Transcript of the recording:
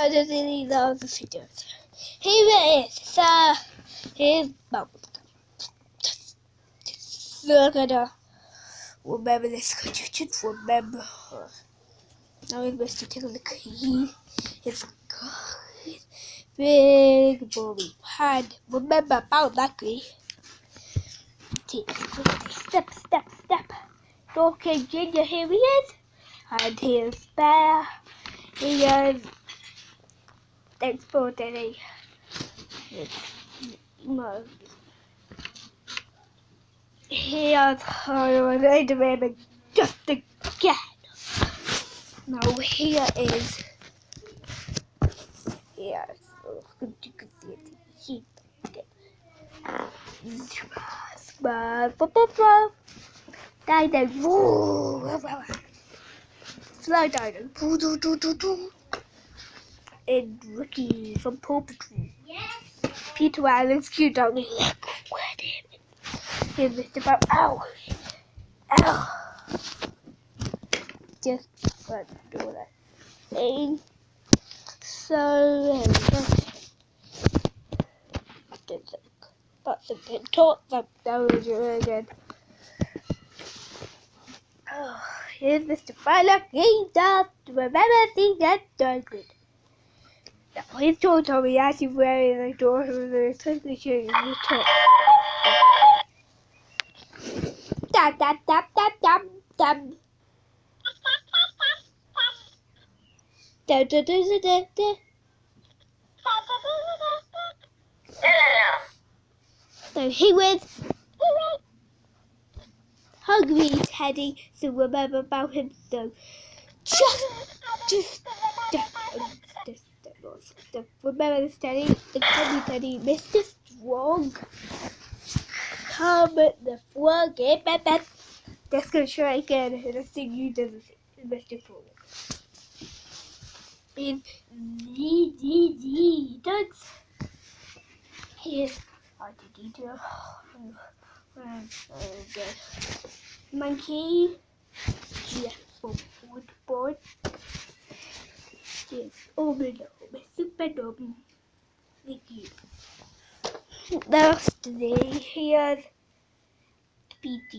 I just really love the videos. Here it is. So, here's Bubblegum. We're gonna remember this because you should remember her. Now we must take a look here. It's good. Big bully pad. Remember about lucky. Step, step, step. Okay, Ginger, here he is. And here's Bear. Here's thanks for today. Here's her remember just again. Now here is you can see it. He Fly Diamond. And Ricky from Paw Patrol. Yes. Peter Allen's cute dog. Look at him. Here's Mr. Bob. Ow! Ow! Just got to do that thing. So, that's a bit taught that was again. Oh, here's Mr. Frylock. He does remember things that does good. Now, his Tommy actually wearing the door of the totally showing the top. Tap, tap, tap, tap, tap, tap. Da, da, da, da, da, da. So he was hungry, Teddy, so remember about him. So just remember this Teddy, the Teddy, Mr. Strong. Come the frog, get back. That's gonna try again, and I think you did Mr. Strong. In the ducks. Here's our detail. Monkey. Yes, board. Yes, super dome. Mickey. Last day, here's PT.